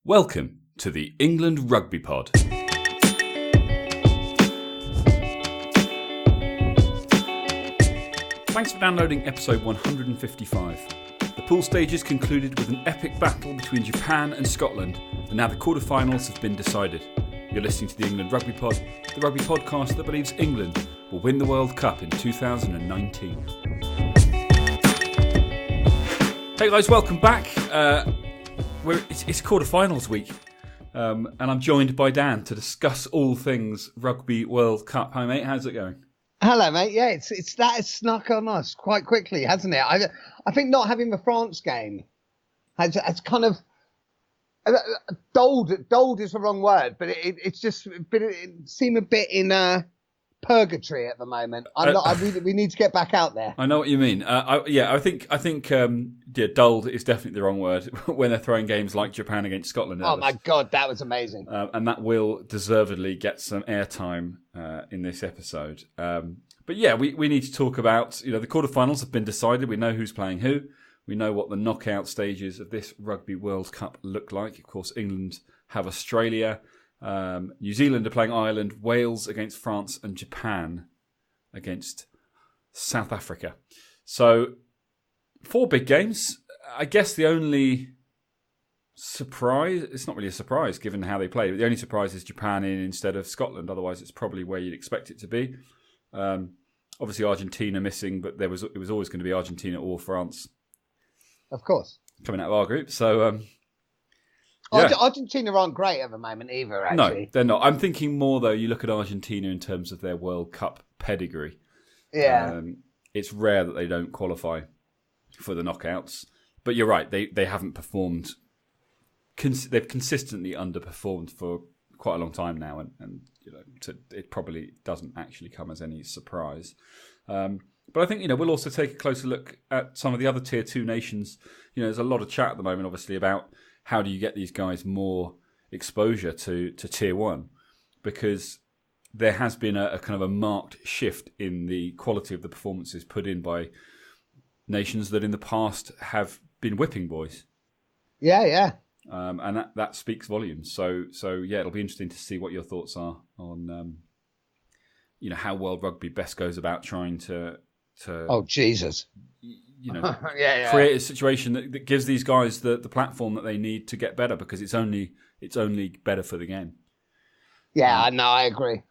Welcome to the England Rugby Pod. Thanks for downloading episode 155. The pool stages concluded with an epic battle between Japan and Scotland, and now the quarterfinals have been decided. You're listening to the England Rugby Pod, the rugby podcast that believes England will win the World Cup in 2019. Hey guys, welcome back. It's quarterfinals week, and I'm joined by Dan to discuss all things Rugby World Cup. Hi mate, how's it going? Hello mate, yeah, it's that has snuck on us quite quickly, hasn't it? I think not having the France game has kind of dulled is the wrong word, but it's just it seemed a bit in purgatory at the moment. We need to get back out there. I know what you mean. I think dulled is definitely the wrong word when they're throwing games like Japan against Scotland. Oh my God, that was amazing. And that will deservedly get some airtime in this episode. But yeah, we need to talk about, the quarterfinals have been decided. We know who's playing who. We know what the knockout stages of this Rugby World Cup look like. Of course, England have Australia. New Zealand are playing Ireland, Wales against France, and Japan against South Africa. So, 4 big games. I guess the only surprise, it's not really a surprise given how they play, but the only surprise is Japan instead of Scotland. Otherwise, it's probably where you'd expect it to be. Obviously, Argentina missing, but it was always going to be Argentina or France. Of course. Coming out of our group. So, yeah. Argentina aren't great at the moment either, actually. No, they're not. I'm thinking more, though, you look at Argentina in terms of their World Cup pedigree. Yeah. It's rare that they don't qualify for the knockouts. But you're right, they haven't performed. They've consistently underperformed for quite a long time now, and it probably doesn't actually come as any surprise. But I think, we'll also take a closer look at some of the other Tier 2 nations. There's a lot of chat at the moment, obviously, about how do you get these guys more exposure to Tier 1? Because there has been a kind of a marked shift in the quality of the performances put in by nations that in the past have been whipping boys. Yeah. And that speaks volumes. So yeah, it'll be interesting to see what your thoughts are on how World Rugby best goes about trying to oh Jesus, create a situation that gives these guys the platform that they need to get better, because it's only better for the game. Yeah, no, I agree.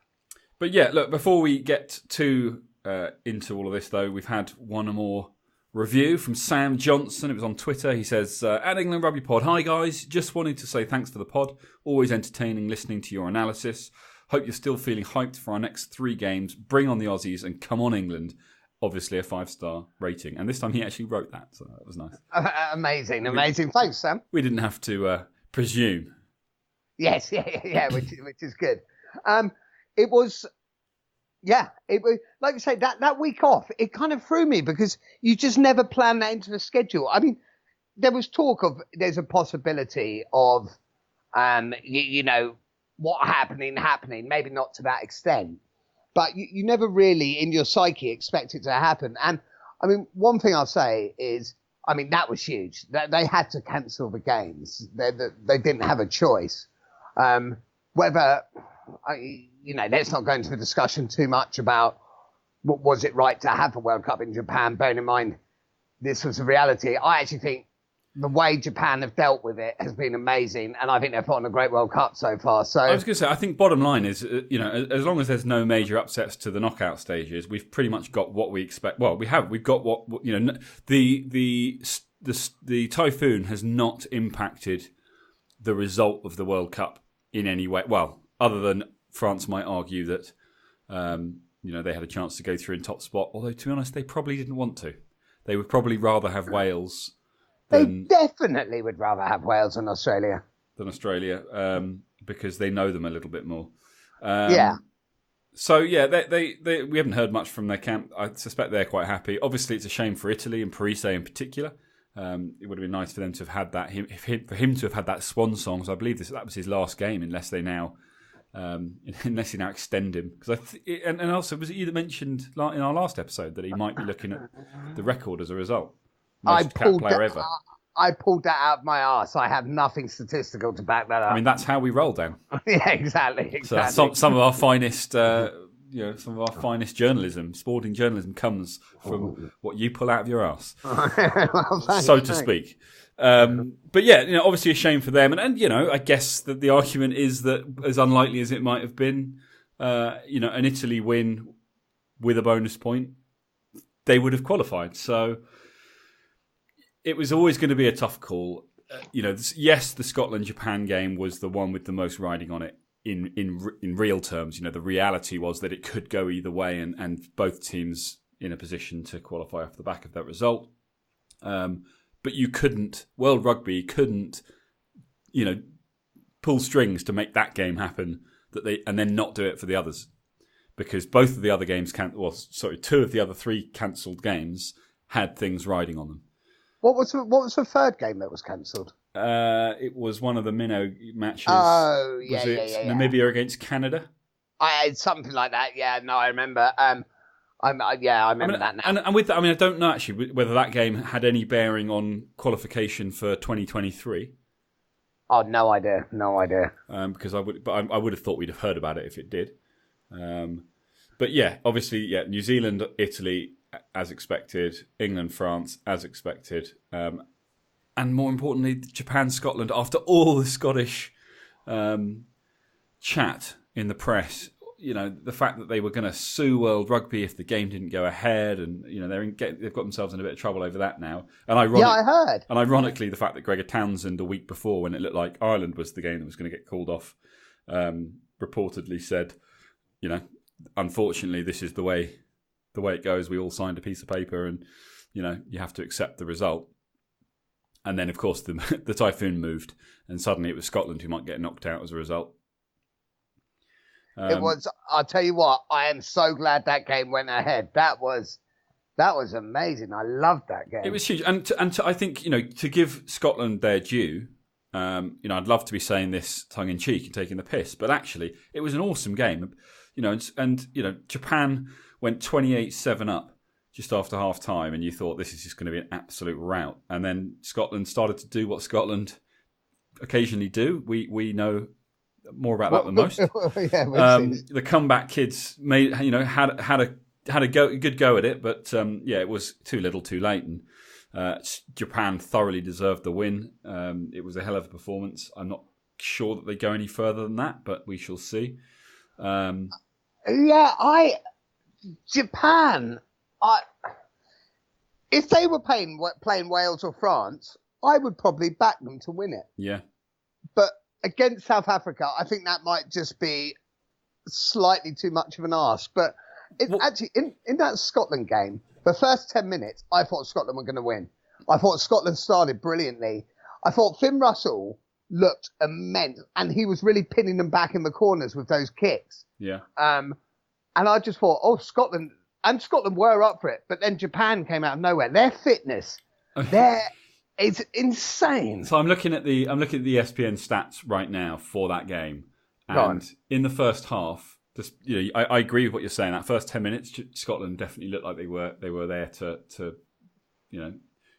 But yeah, look, before we get too into all of this, though, we've had one more review from Sam Johnson. It was on Twitter. He says, at England Rugby Pod, hi guys, just wanted to say thanks for the pod. Always entertaining listening to your analysis. Hope you're still feeling hyped for our next 3 games. Bring on the Aussies and come on England. Obviously a 5-star rating. And this time he actually wrote that, so that was nice. Amazing. Thanks, Sam. We didn't have to presume. Yes, yeah, which is good. It was like you say, that week off, it kind of threw me because you just never plan that into the schedule. I mean, there was talk of there's a possibility of, what happening, maybe not to that extent. But you never really, in your psyche, expect it to happen. And, I mean, one thing I'll say is, that was huge. They had to cancel the games. They didn't have a choice. Let's not go into the discussion too much about was it right to have a World Cup in Japan, bearing in mind this was a reality. I actually think the way Japan have dealt with it has been amazing, and I think they've put on a great World Cup so far. So I was going to say, I think bottom line is, as long as there's no major upsets to the knockout stages, we've pretty much got what we expect. Well, we've got what the typhoon has not impacted the result of the World Cup in any way. Well, other than France might argue that they had a chance to go through in top spot, although to be honest, they probably didn't want to. They would probably rather have Wales. They definitely would rather have Wales than Australia. Because they know them a little bit more. Yeah. So yeah, they we haven't heard much from their camp. I suspect they're quite happy. Obviously, it's a shame for Italy and Parise in particular. It would have been nice for them to have had that. For him to have had that swan song. So I believe that was his last game, unless they now extend him. And also, was it you that mentioned in our last episode that he might be looking at the record as a result? Most cap player ever. I pulled that out of my arse. I have nothing statistical to back that up. I mean, that's how we roll down. Yeah, exactly. So some of our finest, some of our finest journalism, sporting journalism, comes from what you pull out of your arse, Well, thanks, so to speak. But yeah, obviously a shame for them, and I guess that the argument is that as unlikely as it might have been, an Italy win with a bonus point, they would have qualified. So it was always going to be a tough call. Yes, the Scotland-Japan game was the one with the most riding on it in real terms. The reality was that it could go either way, and both teams in a position to qualify off the back of that result. But you couldn't, World Rugby couldn't, pull strings to make that game happen and then not do it for the others, because both of the other games two of the other three cancelled games had things riding on them. What was the third game that was cancelled? It was one of the minnow matches. Oh, yeah, yeah. Namibia against Canada? Something like that. Yeah, no, I remember. I remember that now. And with that, I don't know actually whether that game had any bearing on qualification for 2023. Oh, no idea. Because I would have thought we'd have heard about it if it did. But yeah, obviously, New Zealand, Italy, as expected, England, France, as expected, and more importantly, Japan, Scotland. After all the Scottish chat in the press, the fact that they were going to sue World Rugby if the game didn't go ahead, and they've got themselves in a bit of trouble over that now. And I heard. And ironically, the fact that Gregor Townsend a week before, when it looked like Ireland was the game that was going to get called off, reportedly said, unfortunately, this is the way it goes. We all signed a piece of paper, and you have to accept the result. And then, of course, the typhoon moved, and suddenly it was Scotland who might get knocked out as a result. It was. I'll tell you what. I am so glad that game went ahead. That was amazing. I loved that game. It was huge, and I think to give Scotland their due. I'd love to be saying this tongue in cheek and taking the piss, but actually, it was an awesome game. Japan went 28-7 up just after half time, and you thought this is just going to be an absolute rout. And then Scotland started to do what Scotland occasionally do. We know more about that than most. The comeback kids made had a good go at it, but it was too little, too late, and Japan thoroughly deserved the win. It was a hell of a performance. I'm not sure that they go any further than that, but we shall see. Japan. If they were playing Wales or France, I would probably back them to win it. Yeah, but against South Africa, I think that might just be slightly too much of an ask. But actually, in that Scotland game, the first 10 minutes, I thought Scotland were going to win. I thought Scotland started brilliantly. I thought Finn Russell looked immense, and he was really pinning them back in the corners with those kicks. Yeah. And I just thought, Scotland were up for it. But then Japan came out of nowhere. Their fitness, it's insane. So I'm looking at the ESPN stats right now for that game, and in the first half, I agree with what you're saying. That first 10 minutes, Scotland definitely looked like they were there to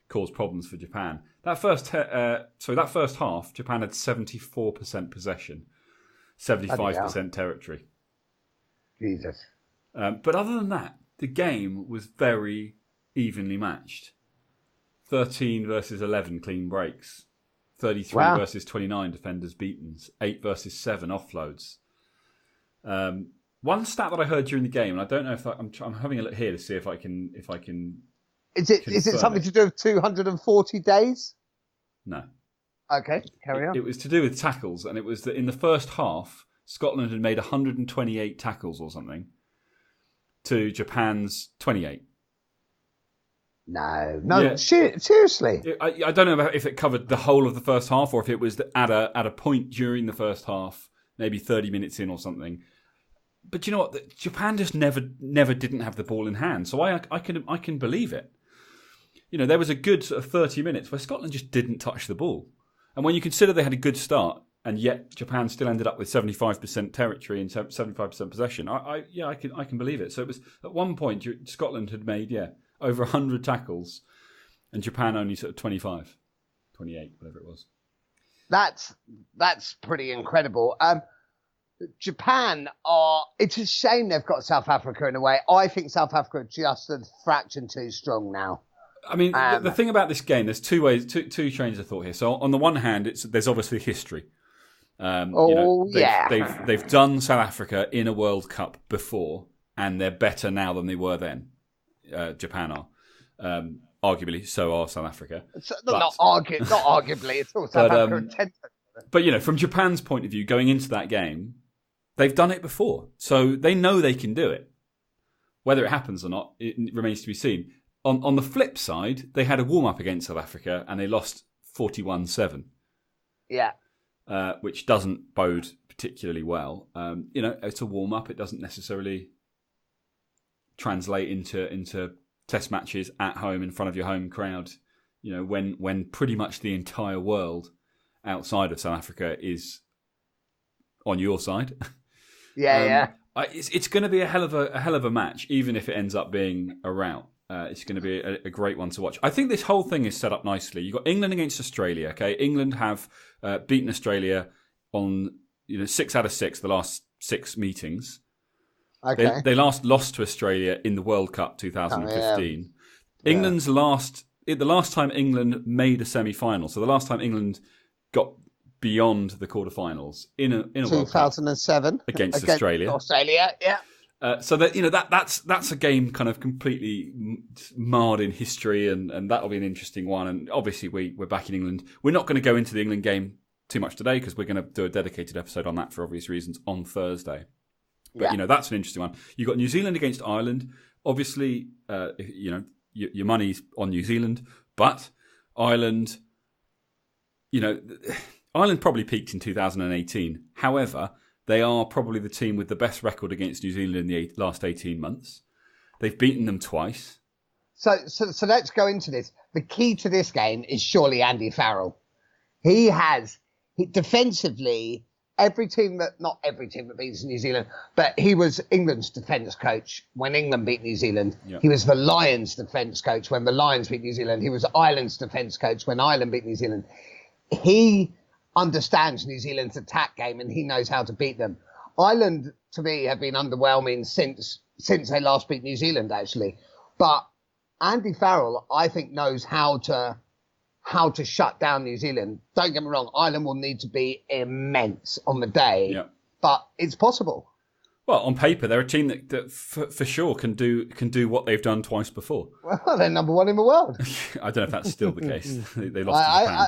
cause problems for Japan. That first half, Japan had 74% possession, 75% territory. Jesus. But other than that, the game was very evenly matched. 13 versus 11 clean breaks. 33 versus 29 defenders beaten. 8 versus 7 offloads. One stat that I heard during the game, and I don't know if I'm having a look here to see if I can. Is it something to do with 240 days? No. Okay, carry on. It was to do with tackles, and it was that in the first half, Scotland had made 128 tackles or something to Japan's 28. No, yeah. Seriously. I don't know if it covered the whole of the first half or if it was at a point during the first half, maybe 30 minutes in or something. But you know what? Japan just never didn't have the ball in hand, so I can believe it. There was a good sort of 30 minutes where Scotland just didn't touch the ball, and when you consider they had a good start, and yet Japan still ended up with 75% territory and 75% possession, I can believe it. So it was at one point Scotland had made over 100 tackles, and Japan only sort of 25. 28, whatever it was. That's pretty incredible. Japan it's a shame they've got South Africa in a way. I think South Africa are just a fraction too strong now. I mean, the thing about this game, there's two trains of thought here. So on the one hand, there's obviously history. They've done South Africa in a World Cup before, and they're better now than they were then. Japan are. Arguably, so are South Africa. Not arguably, it's all South Africa. But, from Japan's point of view, going into that game, they've done it before. So they know they can do it. Whether it happens or not, it remains to be seen. On the flip side, they had a warm-up against South Africa and they lost 41-7. Yeah. Which doesn't bode particularly well. It's a warm-up. It doesn't necessarily translate into test matches at home in front of your home crowd. When pretty much the entire world outside of South Africa is on your side. Yeah. It's going to be a hell of a match, even if it ends up being a rout. It's going to be a great one to watch. I think this whole thing is set up nicely. You've got England against Australia. Okay, England have beaten Australia on 6 out of 6 the last 6 meetings. Okay. They last lost to Australia in the World Cup 2015. England's the last time England made a semi-final. So the last time England got beyond the quarterfinals in a World Cup 2007 against Australia. Australia, yeah. So that that's a game kind of completely marred in history, and that'll be an interesting one. And obviously we're back in England. We're not going to go into the England game too much today because we're going to do a dedicated episode on that for obvious reasons on Thursday. But that's an interesting one. You've got New Zealand against Ireland. Obviously, your money's on New Zealand, but Ireland. Ireland probably peaked in 2018. However, they are probably the team with the best record against New Zealand in the last 18 months. They've beaten them twice. So let's go into this. The key to this game is surely Andy Farrell. Defensively, not every team that beats New Zealand, but he was England's defence coach when England beat New Zealand. Yep. He was the Lions' defence coach when the Lions beat New Zealand. He was Ireland's defence coach when Ireland beat New Zealand. He understands New Zealand's attack game and he knows how to beat them. Ireland, to me, have been underwhelming since they last beat New Zealand, actually. But Andy Farrell, I think, knows how to shut down New Zealand. Don't get me wrong, Ireland will need to be immense on the day, but it's possible. Well, on paper, they're a team that for sure can do what they've done twice before. Well, they're number one in the world. I don't know if that's still the case. They lost to Japan.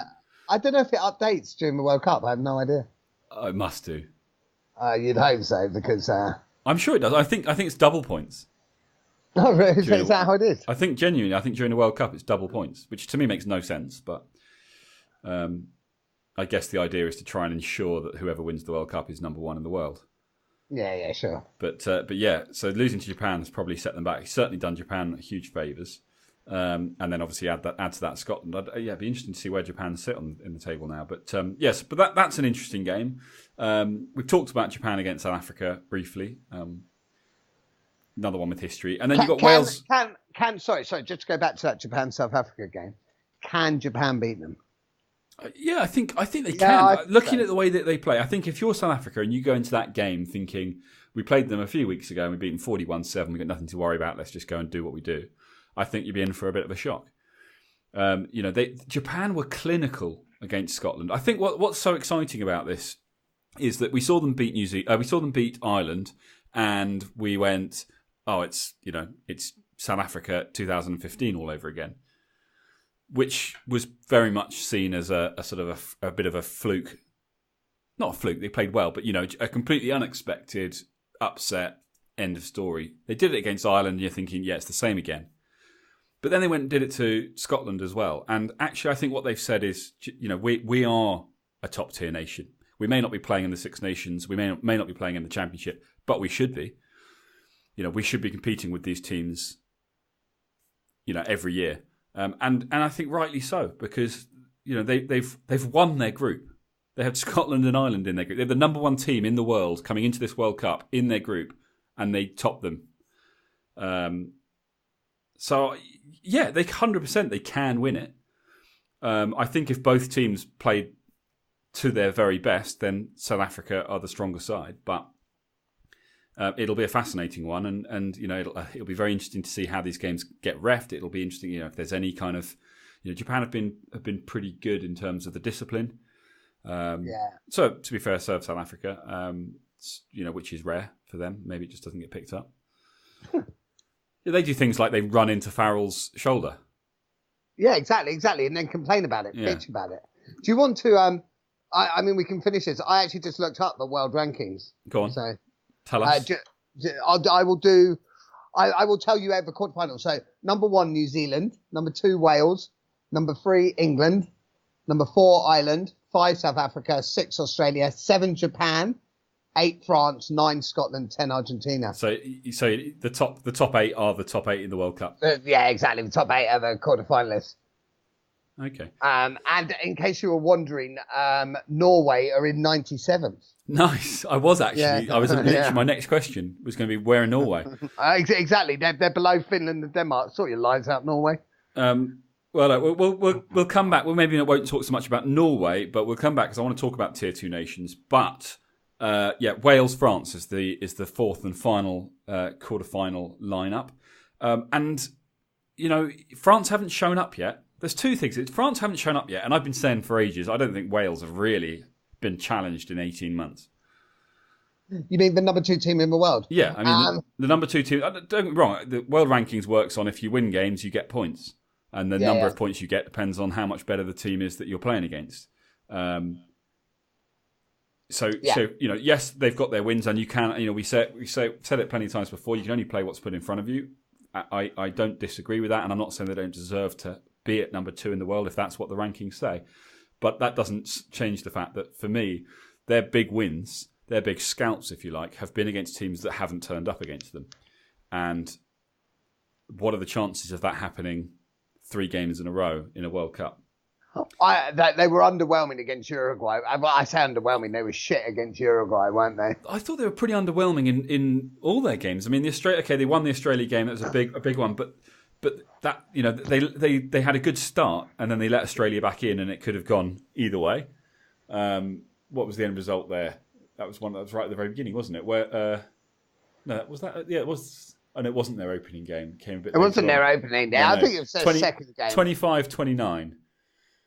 I don't know if it updates during the World Cup. I have no idea. It must do. You'd hope so, because... I'm sure it does. I think it's double points. Oh, really? Is that how it is? I think during the World Cup it's double points, which to me makes no sense. But I guess the idea is to try and ensure that whoever wins the World Cup is number one in the world. Yeah, sure. But yeah, so losing to Japan has probably set them back. It's certainly done Japan huge favours. And then obviously add to that Scotland. It'd be interesting to see where Japan sit in the table now. But yes, but that's an interesting game. We've talked about Japan against South Africa briefly. Another one with history, and then you've got Wales. Sorry, just to go back to that Japan-South Africa game. Can Japan beat them? Yeah, I think they can. Looking at the way that they play, I think if you're South Africa and you go into that game thinking we played them a few weeks ago and we beat them 41-7, we've got nothing to worry about. Let's just go and do what we do. I think you'd be in for a bit of a shock. Japan were clinical against Scotland. I think what's so exciting about this is that we saw them beat we saw them beat Ireland, and we went, oh, it's South Africa 2015 all over again, which was very much seen as a sort of a bit of a fluke. Not a fluke. They played well, but a completely unexpected upset. End of story. They did it against Ireland, and you're thinking, yeah, it's the same again. But then they went and did it to Scotland as well. And actually, I think what they've said is, we are a top tier nation. We may not be playing in the Six Nations. We may not be playing in the Championship, but we should be. We should be competing with these teams, every year. And I think rightly so, because they've won their group. They had Scotland and Ireland in their group. They're the number one team in the world coming into this World Cup in their group, and they topped them. So, yeah, they 100% they can win it. I think if both teams played to their very best, then South Africa are the stronger side. But it'll be a fascinating one, and it'll be very interesting to see how these games get reffed. It'll be interesting, if there's any kind of, Japan have been pretty good in terms of the discipline. So to be fair, serve South Africa, which is rare for them. Maybe it just doesn't get picked up. They do things like they run into Farrell's shoulder. Yeah, exactly, and then complain about it, bitch about it. Do you want to? I mean, we can finish this. I actually just looked up the world rankings. Go on. So tell us. I will do. I will tell you every quarterfinal. So number 1, New Zealand. Number 2, Wales. Number 3, England. Number 4, Ireland. 5, South Africa. 6, Australia. 7, Japan. 8, France. 9, Scotland. 10, Argentina. So the top 8 are the top 8 in the World Cup. Yeah, exactly. The top 8 are the quarterfinalists. Okay. And in case you were wondering, Norway are in 97th. Nice. I was actually. Yeah. I was literally. My next question was going to be where in Norway. Exactly. They're below Finland and Denmark. Sort your lines out, Norway. We'll come back. Well, maybe I won't talk so much about Norway, but we'll come back because I want to talk about Tier 2 nations. But Wales France is the fourth and final quarterfinal lineup, and France haven't shown up yet. There's two things. France haven't shown up yet, and I've been saying for ages, I don't think Wales have really been challenged in 18 months. You mean the number 2 team in the world? Yeah, I mean, the number 2 team, don't get me wrong, the world rankings works on if you win games, you get points. And the number of points you get depends on how much better the team is that you're playing against. So yes, they've got their wins, and you can, we said it plenty of times before, you can only play what's put in front of you. I don't disagree with that, and I'm not saying they don't deserve to be at number 2 in the world if that's what the rankings say. But that doesn't change the fact that, for me, their big wins, their big scalps, if you like, have been against teams that haven't turned up against them. And what are the chances of that happening 3 games in a row in a World Cup? They were underwhelming against Uruguay. I say underwhelming, they were shit against Uruguay, weren't they? I thought they were pretty underwhelming in all their games. I mean, they won the Australia game. That was a big one, but that, they had a good start, and then they let Australia back in, and it could have gone either way. What was the end result there? That was right at the very beginning, wasn't it? Where no, was that? Yeah, it was. And it wasn't their opening game. It wasn't their opening game. I think it was their second game. 25-29.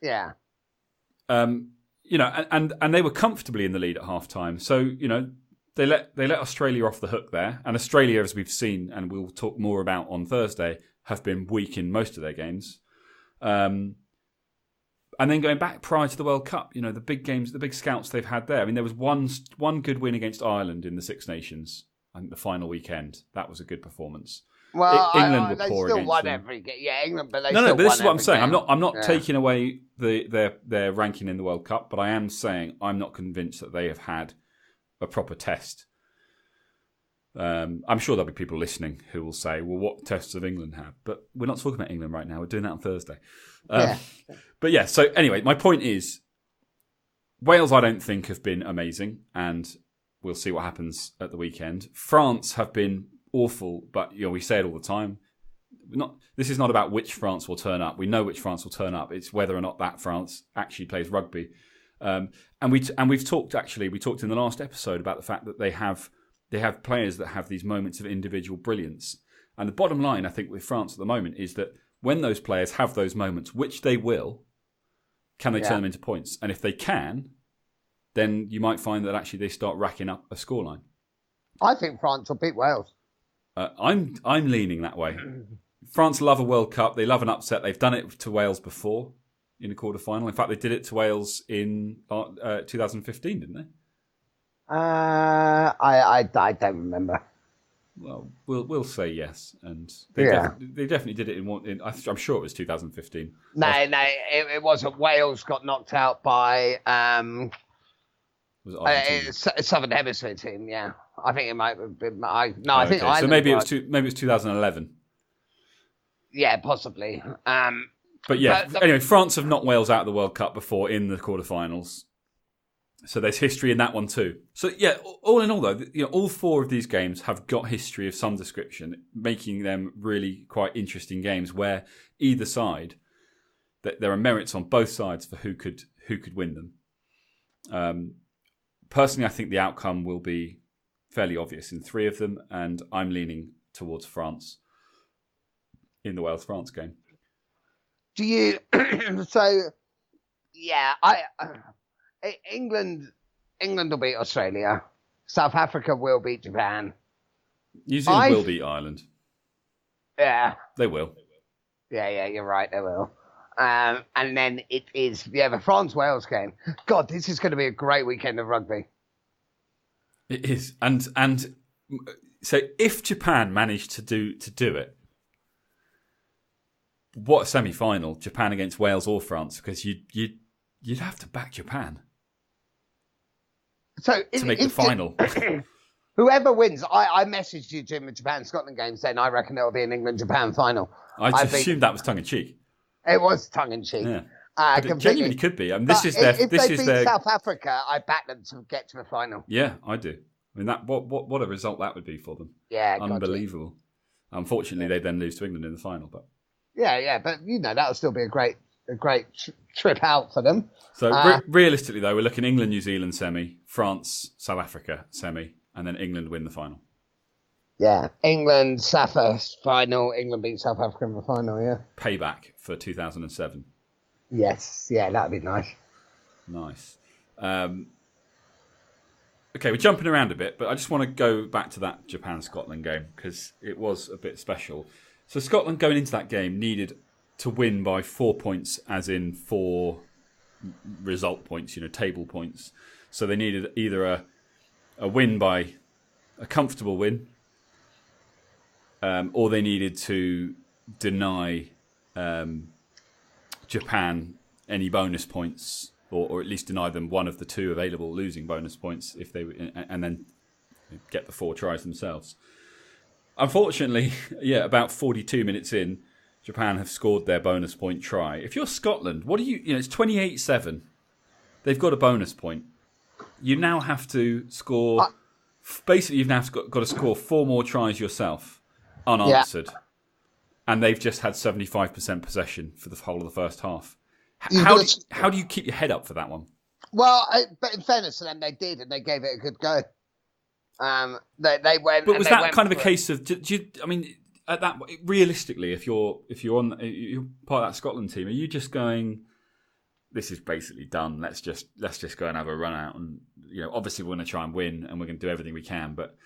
Yeah. And they were comfortably in the lead at half time. So, they let Australia off the hook there. And Australia, as we've seen, and we'll talk more about on Thursday, have been weak in most of their games. And then going back prior to the World Cup, the big games, the big scouts they've had there. I mean, there was one good win against Ireland in the Six Nations. I think the final weekend, that was a good performance. Well, England were they poor still against won them. every game. Yeah, England, but they no, still but this won is what I'm saying. game. I'm not taking away their ranking in the World Cup, but I am saying I'm not convinced that they have had a proper test. I'm sure there'll be people listening who will say, "Well, what tests have England had?" But we're not talking about England right now. We're doing that on Thursday. But yeah. So anyway, my point is, Wales, I don't think have been amazing, and we'll see what happens at the weekend. France have been awful, but we say it all the time. This is not about which France will turn up. We know which France will turn up. It's whether or not that France actually plays rugby. And we've talked in the last episode about the fact that they have players that have these moments of individual brilliance. And the bottom line, I think, with France at the moment is that when those players have those moments, which they will, can they turn them into points? And if they can, then you might find that actually they start racking up a scoreline. I think France will beat Wales. I'm leaning that way. France love a World Cup. They love an upset. They've done it to Wales before in a quarter-final. In fact, they did it to Wales in 2015, didn't they? I don't remember. Well, we'll say yes, and they definitely did it in one. I'm sure it was 2015. No, it wasn't. Wales got knocked out by was it Southern Hemisphere team. Yeah, I think it might have been. I think so. Maybe it was 2011. Yeah, possibly. Anyway, France have knocked Wales out of the World Cup before in the quarterfinals. So there's history in that one too. So yeah, all in all though, all 4 of these games have got history of some description, making them really quite interesting games where either side, there are merits on both sides for who could win them. Personally, I think the outcome will be fairly obvious in 3 of them, and I'm leaning towards France in the Wales-France game. Do you? So, yeah, England will beat Australia. South Africa will beat Japan. New Zealand will beat Ireland. Yeah, they will. Yeah, you're right. They will. And then it is the France-Wales game. God, this is going to be a great weekend of rugby. It is, and so if Japan managed to do it, what a semi-final, Japan against Wales or France, because you'd have to back Japan to make the final. Whoever wins, I messaged you during the Japan-Scotland game saying I reckon it'll be an England-Japan final. I assumed that was tongue-in-cheek. It was tongue-in-cheek. Yeah. But it genuinely could be. I mean, if they beat South Africa, I back them to get to the final. Yeah, I do. I mean, that what a result that would be for them. Yeah, unbelievable. Unfortunately, they then lose to England in the final. But but that'll still be a great trip out for them. So realistically, though, we're looking England, New Zealand semi, France, South Africa semi, and then England win the final. Yeah, England, Safa final. England beat South Africa in the final. Yeah, payback for 2007. Yes, yeah, that'd be nice. Nice. Okay, we're jumping around a bit, but I just want to go back to that Japan-Scotland game because it was a bit special. So Scotland going into that game needed to win by 4 points, as in 4 result points, table points. So they needed either a win by a comfortable win, or they needed to deny Japan any bonus points, or at least deny them one of the 2 available losing bonus points if they, and then get the 4 tries themselves. Unfortunately, about 42 minutes in, Japan have scored their bonus point try. If you're Scotland, what do you? It's 28-7. They've got a bonus point. You now have to score. Basically, you've now got to score 4 more tries yourself, unanswered, and they've just had 75% possession for the whole of the first half. How do you keep your head up for that one? Well, but in fairness to them, they did, and they gave it a good go. They went. But was that kind of a case of? I mean, at that realistically, if you're part of that Scotland team, are you just going, this is basically done. Let's just go and have a run out, and obviously we're going to try and win, and we're going to do everything we can, but.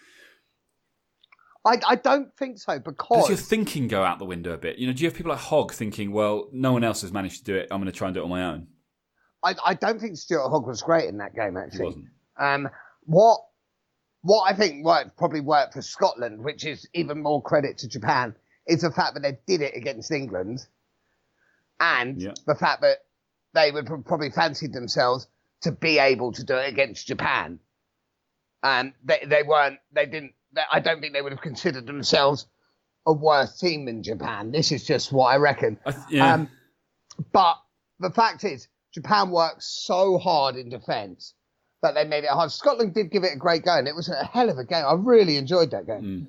I don't think so, because... Does your thinking go out the window a bit? Do you have people like Hogg thinking, well, no one else has managed to do it, I'm going to try and do it on my own? I don't think Stuart Hogg was great in that game, actually. He wasn't. What I think probably worked for Scotland, which is even more credit to Japan, is the fact that they did it against England, and the fact that they would probably fancied themselves to be able to do it against Japan. And they didn't. I don't think they would have considered themselves a worse team than Japan. This is just what I reckon. But the fact is, Japan worked so hard in defence that they made it hard. Scotland did give it a great go, and it was a hell of a game. I really enjoyed that game.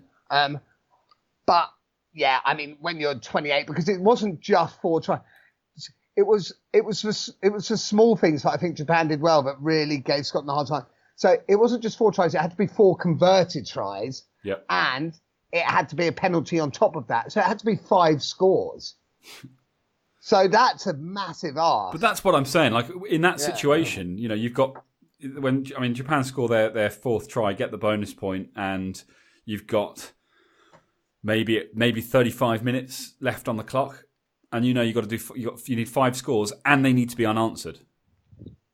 But yeah, I mean, when you're 28, because it wasn't just 4 tries. It was the small things that I think Japan did well that really gave Scotland a hard time. So it wasn't just 4 tries, it had to be 4 converted tries. Yep. And it had to be a penalty on top of that. So it had to be 5 scores. So that's a massive ask. But that's what I'm saying. Like in that situation, you've got Japan score their 4th try, get the bonus point, and you've got maybe 35 minutes left on the clock, and you need 5 scores, and they need to be unanswered.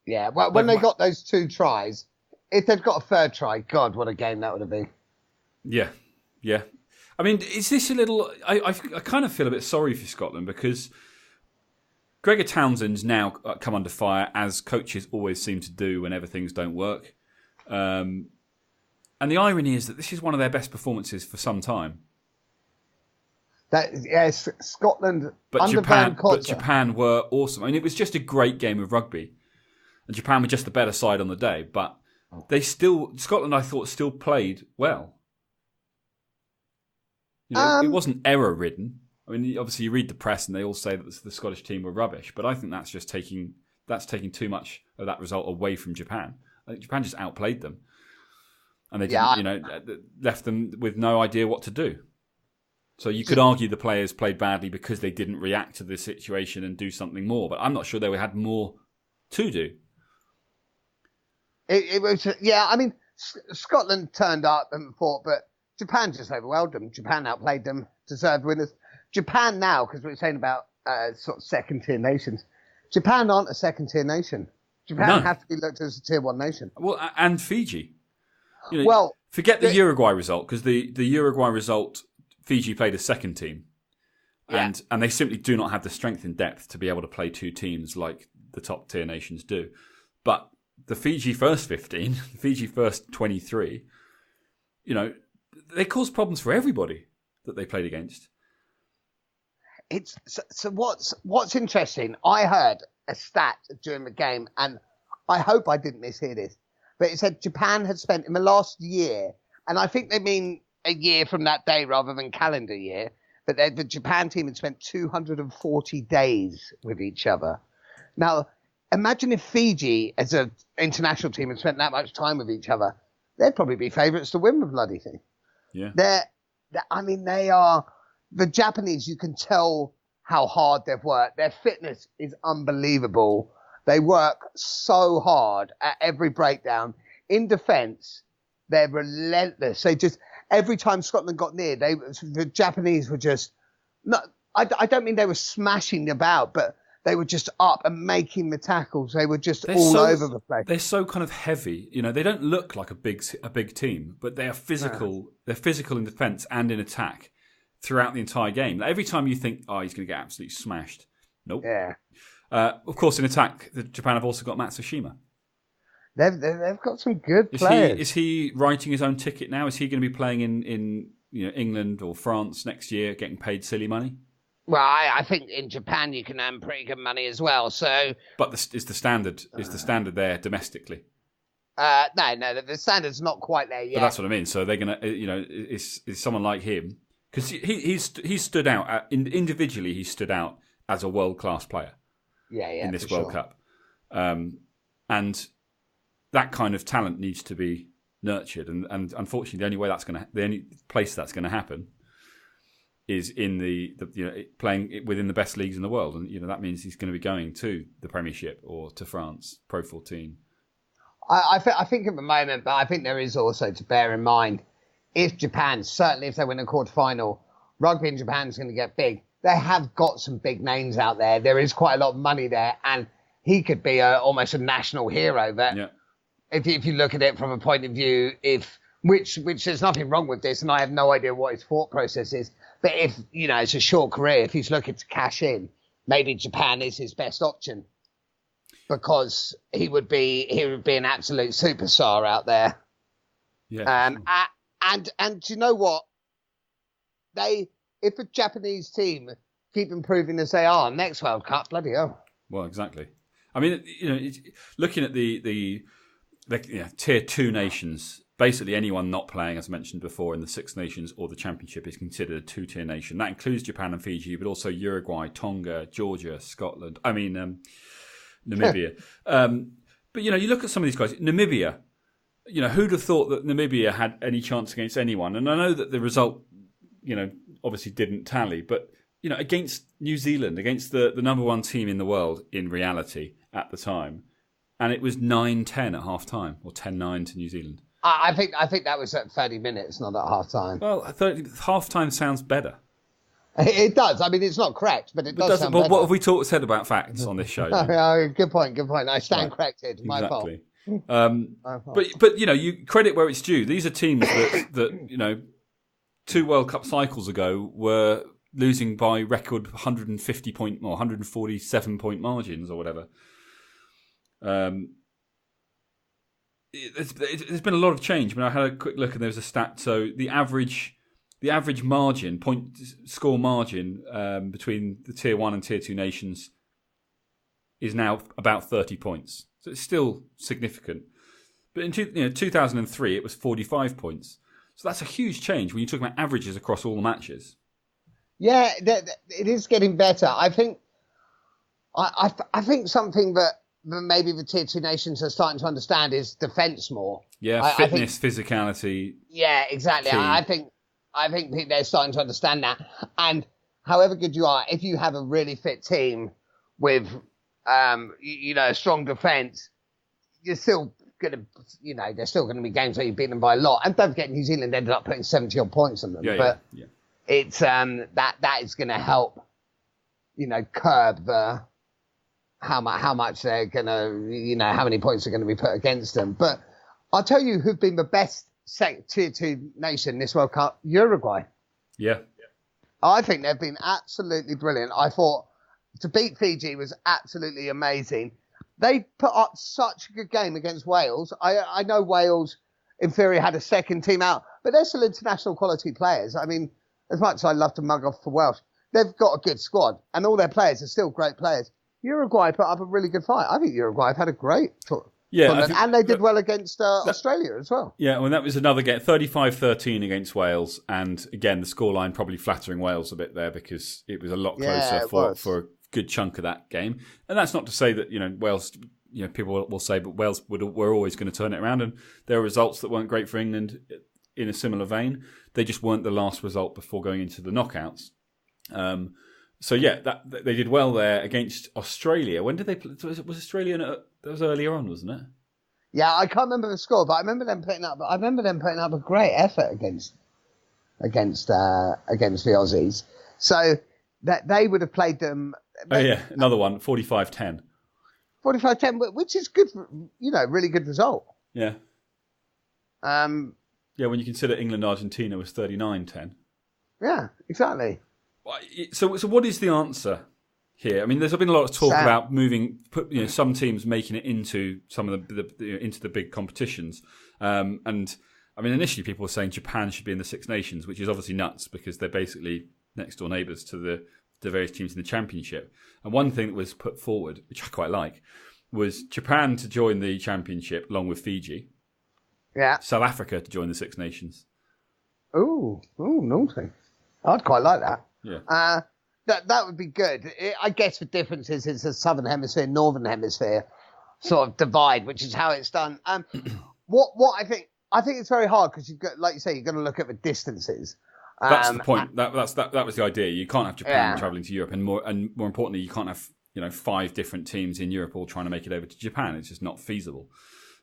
Yeah, well, when they got those 2 tries, if they'd got a 3rd try, God, what a game that would have been. Yeah. I mean, is this a little... I kind of feel a bit sorry for Scotland, because Gregor Townsend's now come under fire, as coaches always seem to do whenever things don't work. And the irony is that this is one of their best performances for some time. Scotland... But Japan were awesome. I mean, it was just a great game of rugby. And Japan were just the better side on the day, but Scotland, I thought, still played well. It wasn't error-ridden. I mean, obviously you read the press and they all say that the Scottish team were rubbish, but I think that's just taking too much of that result away from Japan. I think Japan just outplayed them, and they didn't, left them with no idea what to do. So you could argue the players played badly because they didn't react to the situation and do something more, but I'm not sure they had more to do. It was, I mean, Scotland turned up and fought, but Japan just overwhelmed them. Japan outplayed them, deserved winners. Japan now, because we're saying about sort of second-tier nations, Japan aren't a second-tier nation. Japan have to be looked at as a tier 1 nation. Well, and Fiji. Forget the Uruguay result, because the Uruguay result, Fiji played a second team. And they simply do not have the strength and depth to be able to play two teams like the top-tier nations do. But the Fiji first 15, the Fiji first 23, they caused problems for everybody that they played against. It's so what's interesting, I heard a stat during the game, and I hope I didn't mishear this, but it said Japan had spent in the last year, and I think they mean a year from that day rather than calendar year, but the Japan team had spent 240 days with each other. Now, imagine if Fiji, as an international team, had spent that much time with each other. They'd probably be favourites to win the bloody thing. Yeah. They are... The Japanese, you can tell how hard they've worked. Their fitness is unbelievable. They work so hard at every breakdown. In defence, they're relentless. They just... Every time Scotland got near, the Japanese were just... I don't mean they were smashing about, but they were just up and making the tackles. They were just over the place. They're so kind of heavy. They don't look like a big team, but they are physical. No. They're physical in defence and in attack throughout the entire game. Every time you think, he's going to get absolutely smashed. Nope. Yeah. Of course, in attack, Japan have also got Matsushima. They've got some good players. Is he writing his own ticket now? Is he going to be playing in England or France next year, getting paid silly money? Well, I think in Japan you can earn pretty good money as well. So, but is the standard there domestically? No, the standard's not quite there yet. But that's what I mean. So they're gonna, is someone like him, because he's stood out individually. He stood out as a world class player. In this World Cup, and that kind of talent needs to be nurtured. And unfortunately, the only place that's going to happen is in the playing within the best leagues in the world, and that means he's going to be going to the Premiership or to France Pro 14. I think at the moment, but I think there is also to bear in mind, if they win a quarter-final, rugby in Japan is going to get big. They have got some big names out there. There is quite a lot of money there, and he could be almost a national hero. But if you look at it from a point of view, which there's nothing wrong with this, and I have no idea what his thought process is. But if, it's a short career, if he's looking to cash in, maybe Japan is his best option, because he would be an absolute superstar out there. Yeah. And you know what? If a Japanese team keep improving as they are, next World Cup, bloody hell. Well, exactly. I mean, looking at the tier 2 nations, basically anyone not playing, as mentioned before, in the Six Nations or the Championship is considered a two-tier nation. That includes Japan and Fiji, but also Uruguay, Tonga, Georgia, Scotland. Namibia. But you look at some of these guys. Namibia. Who'd have thought that Namibia had any chance against anyone? And I know that the result, obviously didn't tally, but against New Zealand, against the number one team in the world in reality at the time, and it was 9-10 at half time, or 10-9 to New Zealand. I think that was at 30 minutes, not at half time. Well, half time sounds better. It does. I mean, it's not correct, but it does sound better. What have we said about facts on this show? Good point. I stand corrected. My fault. But you credit where it's due. These are teams that 2 World Cup cycles ago were losing by record 150 point or 147 point margins or whatever. There's been a lot of change. I mean, I had a quick look and there was a stat. So the average margin, score margin between the tier 1 and tier 2 nations is now about 30 points. So it's still significant. But in 2003, it was 45 points. So that's a huge change when you're talking about averages across all the matches. Yeah, it is getting better. I think something that maybe the tier 2 nations are starting to understand is defence more. Yeah, fitness, physicality. Yeah, exactly. Key. I think they're starting to understand that. And however good you are, if you have a really fit team with a strong defence, you're still gonna, there's still gonna be games where you beat them by a lot. And don't forget, New Zealand ended up putting 70-odd points on them. Yeah. It's that is going to help, curb how much they're going to, how many points are going to be put against them. But I'll tell you who've been the best tier 2 nation this World Cup: Uruguay. Yeah. I think they've been absolutely brilliant. I thought to beat Fiji was absolutely amazing. They put up such a good game against Wales. I know Wales, in theory, had a second team out, but they're still international quality players. I mean, as much as I love to mug off for Welsh, they've got a good squad, and all their players are still great players. Uruguay put up a really good fight. I think Uruguay have had a great tournament, and they did well against Australia as well. Yeah, well, that was another game, 35-13 against Wales, and again, the scoreline probably flattering Wales a bit there because it was a lot closer for a good chunk of that game. And that's not to say that Wales, people will say, but Wales were always going to turn it around, and there are results that weren't great for England in a similar vein. They just weren't the last result before going into the knockouts. So yeah, they did well there against Australia. When did they play? Was Australia? That was earlier on, wasn't it? Yeah, I can't remember the score, but I remember them putting up a great effort against the Aussies. So that they would have played them. Oh yeah, another one, 45-10. 45-10, which is good, really good result. Yeah. Yeah, when you consider England-Argentina was 39-10. Yeah, exactly. So what is the answer here? I mean, there's been a lot of talk about some teams making it into some of into the big competitions. And I mean, initially people were saying Japan should be in the Six Nations, which is obviously nuts because they're basically next door neighbours to the various teams in the championship. And one thing that was put forward, which I quite like, was Japan to join the championship along with Fiji. Yeah. South Africa to join the Six Nations. Ooh, naughty. I'd quite like that. Yeah. That would be good. I guess the difference is it's a southern hemisphere, northern hemisphere sort of divide, which is how it's done. What I think it's very hard because you've got, like you say, you've got to look at the distances. That's the point. That was the idea. You can't have Japan travelling to Europe, and more importantly, you can't have 5 different teams in Europe all trying to make it over to Japan. It's just not feasible.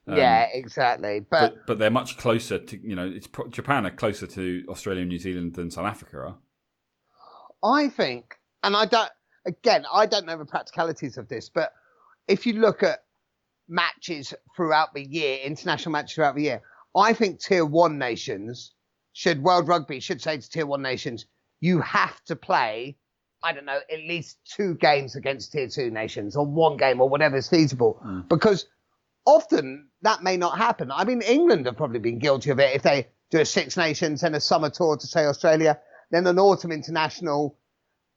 Yeah, exactly. But they're much closer to Japan are closer to Australia and New Zealand than South Africa are. I think, and I don't know the practicalities of this, but if you look at matches throughout the year, international matches throughout the year, I think Tier 1 nations World Rugby should say to Tier 1 nations, you have to play, I don't know, at least 2 games against Tier 2 nations, or 1 game, or whatever is feasible. Because often that may not happen. I mean, England have probably been guilty of it if they do a Six Nations and a summer tour to, say, Australia. Then an autumn international,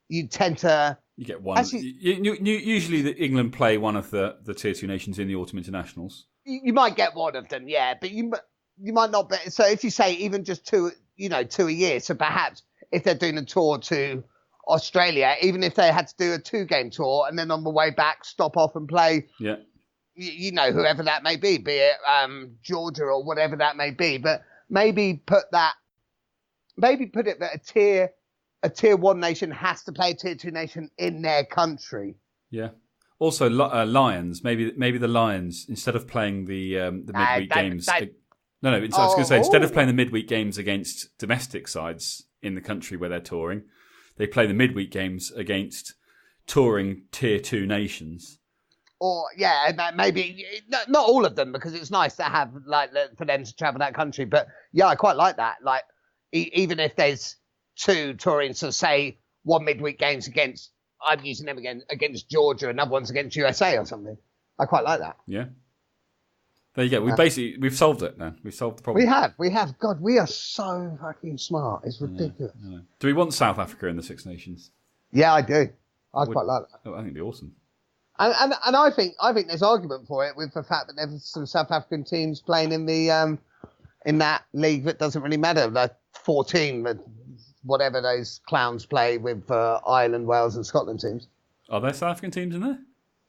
you tend to... You get one. Actually, usually England play one of the Tier 2 nations in the autumn internationals. You might get one of them, yeah, but you might not be. So if you say even just 2 a year, so perhaps if they're doing a tour to Australia, even if they had to do a 2-game tour and then on the way back stop off and play, whoever that may be it Georgia or whatever that may be, but maybe put it that a tier 1 nation has to play a tier 2 nation in their country. Yeah. Also, Lions. Maybe the Lions, instead of playing the midweek games. I was going to say, instead of playing the midweek games against domestic sides in the country where they're touring, they play the midweek games against touring tier 2 nations. Or maybe not all of them, because it's nice to have for them to travel that country. But yeah, I quite like that. Like even if there's 2 touring, so say 1 midweek games against, I'm using them again against Georgia, another one's against USA or something. I quite like that. Yeah. There you go. We've solved it now. We've solved the problem. We have. God, we are so fucking smart. It's ridiculous. I know. Do we want South Africa in the Six Nations? Yeah, I do. Quite like that. I think it'd be awesome. And I think there's argument for it with the fact that there's some South African teams playing in the in that league that doesn't really matter. Like 14, whatever those clowns play with Ireland, Wales, and Scotland teams. Are there South African teams in there?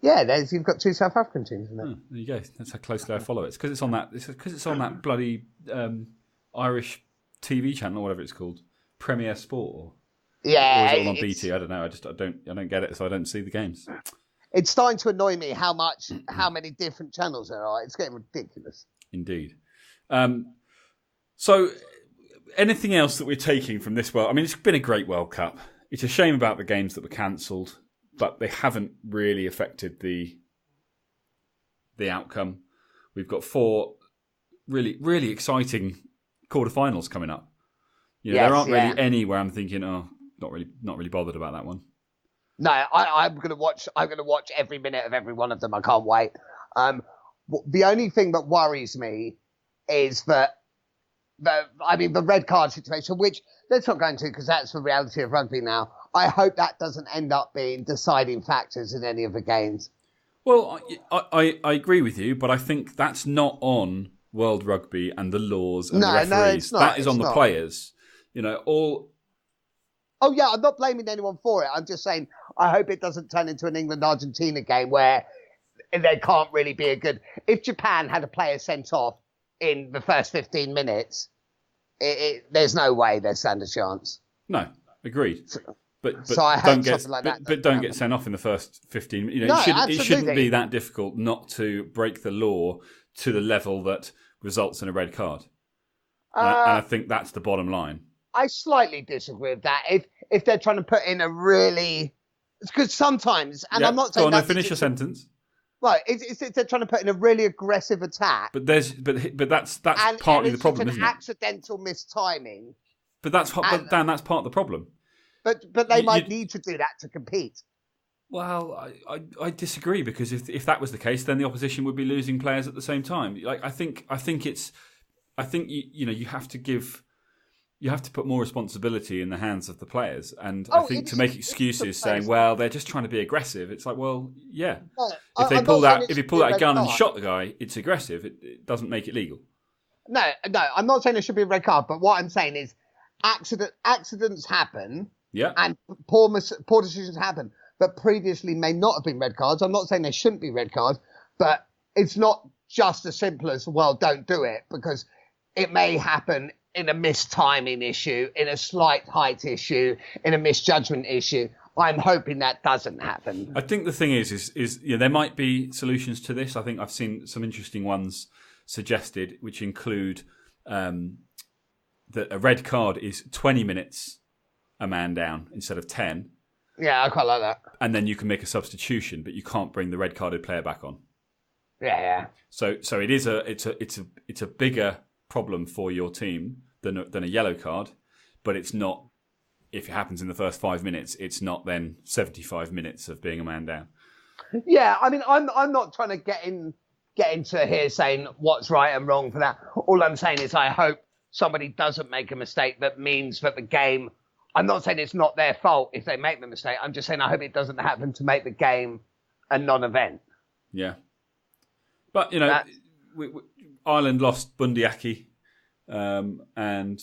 Yeah, you've got 2 South African teams in there. Oh, there you go. That's how closely I follow it. It's because it's on that. Because it's on that bloody Irish TV channel or whatever it's called, Premier Sport. Or is it all on BT? I don't know. I don't get it, so I don't see the games. It's starting to annoy me how many different channels there are. It's getting ridiculous. Indeed. So, anything else that we're taking from this World? I mean, it's been a great World Cup. It's a shame about the games that were cancelled, but they haven't really affected the outcome. We've got 4 really, really exciting quarterfinals coming up. There aren't really any where I'm thinking, oh, not really bothered about that one. No, I'm gonna watch every minute of every one of them. I can't wait. The only thing that worries me is the red card situation, which let's not go into because that's the reality of rugby now. I hope that doesn't end up being deciding factors in any of the games. Well, I agree with you, but I think that's not on World Rugby and the laws and the referees. No, it's not. That is on the players. All. Oh yeah, I'm not blaming anyone for it. I'm just saying I hope it doesn't turn into an England-Argentina game where there can't really be a good. If Japan had a player sent off in the first 15 minutes, there's no way they stand a chance. No, agreed. But so I don't hope something like that. Don't get sent off in the first 15 minutes. No, it shouldn't be that difficult not to break the law to the level that results in a red card. And I think that's the bottom line. I slightly disagree with that. If they're trying to put in a really, because sometimes, and I'm not saying go on, finish your sentence. Right, it's they're trying to put in a really aggressive attack. But that's partly the problem, isn't it? Accidental mistiming. But Dan, that's part of the problem. But they might need to do that to compete. Well, I disagree because if that was the case, then the opposition would be losing players at the same time. I think you have to give. You have to put more responsibility in the hands of the players. And I think to make excuses saying, well, they're just trying to be aggressive, it's like, well, yeah. No, if you pull out a gun and shot the guy, it's aggressive. It doesn't make it legal. No, I'm not saying it should be a red card, but what I'm saying is accidents happen and poor decisions happen, but previously may not have been red cards. I'm not saying they shouldn't be red cards, but it's not just as simple as, well, don't do it, because it may happen in a mistiming issue, in a slight height issue, in a misjudgment issue. I'm hoping that doesn't happen. I think the thing is there might be solutions to this. I think I've seen some interesting ones suggested, which include that a red card is 20 minutes a man down instead of 10. Yeah, I quite like that. And then you can make a substitution, but you can't bring the red carded player back on. Yeah. So it's a bigger problem for your team than a yellow card, but it's not. If it happens in the first 5 minutes, it's not then 75 minutes of being a man down. Yeah, I mean, I'm not trying to get into here saying what's right and wrong for that. All I'm saying is I hope somebody doesn't make a mistake that means that the game. I'm not saying it's not their fault if they make the mistake. I'm just saying I hope it doesn't happen to make the game a non-event. Yeah, but Ireland lost Bundyaki, and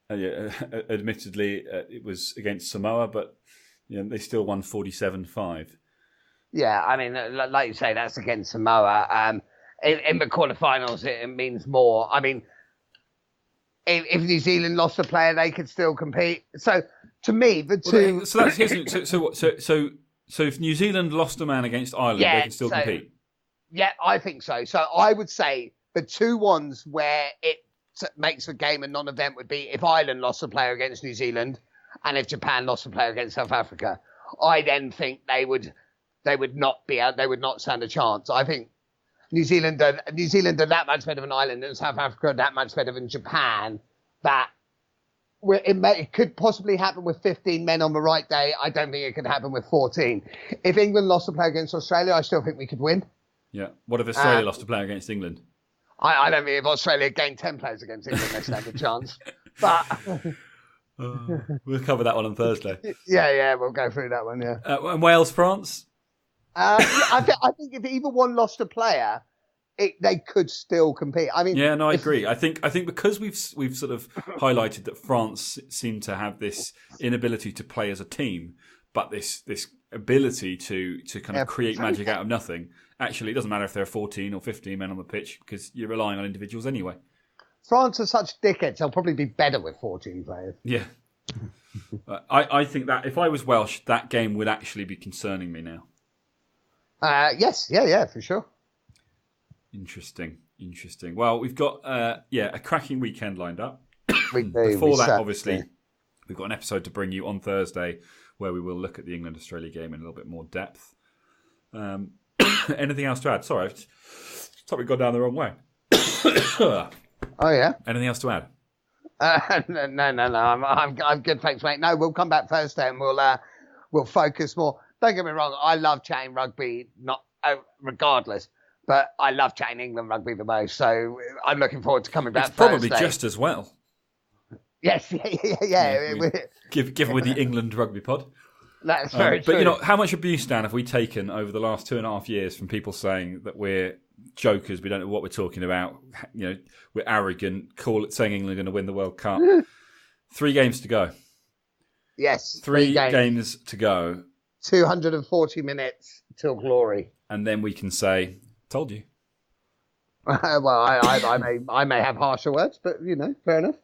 admittedly it was against Samoa, but they still won 47-5. Yeah, I mean, like you say, that's against Samoa. In the quarterfinals, it means more. I mean, if New Zealand lost a player, they could still compete. So to me, the two. So if New Zealand lost a man against Ireland, they can still compete. Yeah, I think so. So I would say the two ones where it makes the game a non-event would be if Ireland lost a player against New Zealand, and if Japan lost a player against South Africa. I then think they would not stand a chance. I think New Zealand are that much better than Ireland, and South Africa are that much better than Japan. That it could possibly happen with 15 men on the right day. I don't think it could happen with 14. If England lost a player against Australia, I still think we could win. Yeah. What if Australia lost a player against England? I don't think if Australia gained 10 players against England, they stand a chance. But we'll cover that one on Thursday. Yeah, we'll go through that one. Yeah. And Wales, France. I think if either one lost a player, they could still compete. I mean, yeah, no, I agree. I think because we've sort of highlighted that France seem to have this inability to play as a team, but this ability to kind of create magic out of nothing. Actually, it doesn't matter if there are 14 or 15 men on the pitch because you're relying on individuals anyway. France are such dickheads; they'll probably be better with 14 players. Yeah. I think that if I was Welsh, that game would actually be concerning me now. Yes, yeah, for sure. Interesting. Well, we've got a cracking weekend lined up. We do. Before that, obviously, we've got an episode to bring you on Thursday where we will look at the England-Australia game in a little bit more depth. Anything else to add? Sorry, I've probably gone down the wrong way. Oh yeah. Anything else to add? No. I'm good, thanks, mate. No, we'll come back Thursday and we'll focus more. Don't get me wrong, I love chatting rugby, regardless, but I love chatting England rugby the most. So I'm looking forward to coming back. It's probably Thursday. just as well. Yes, yeah. Given with the England rugby pod. That's very true. But you know, how much abuse, Dan, have we taken over the last 2.5 years from people saying that we're jokers, we don't know what we're talking about, you know, we're arrogant, saying England are going to win the World Cup. 3 games to go. Yes. 3 games to go. 240 minutes till glory. And then we can say, told you. Well, I may have harsher words, but, you know, fair enough.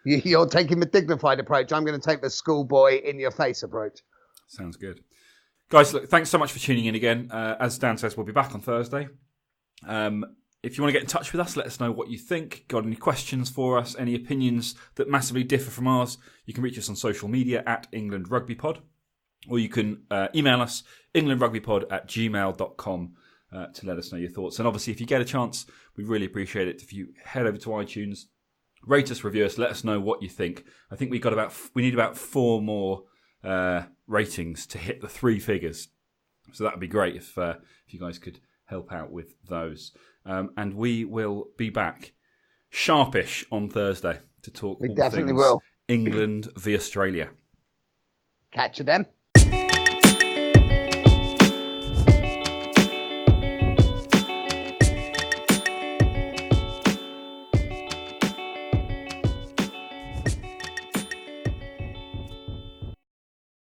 You're taking the dignified approach. I'm going to take the schoolboy in-your-face approach. Sounds good. Guys, look, thanks so much for tuning in again. As Dan says, we'll be back on Thursday. If you want to get in touch with us, let us know what you think. Got any questions for us, any opinions that massively differ from ours, you can reach us on social media at England Rugby Pod, or you can email us, englandrugbypod@gmail.com, to let us know your thoughts. And obviously, if you get a chance, we really appreciate it if you head over to iTunes, rate us, review us, let us know what you think. I think we need about 4 more ratings to hit the 3 figures. So that would be great if you guys could help out with those. And we will be back sharpish on Thursday to talk all things will. England v Australia. Catch you then.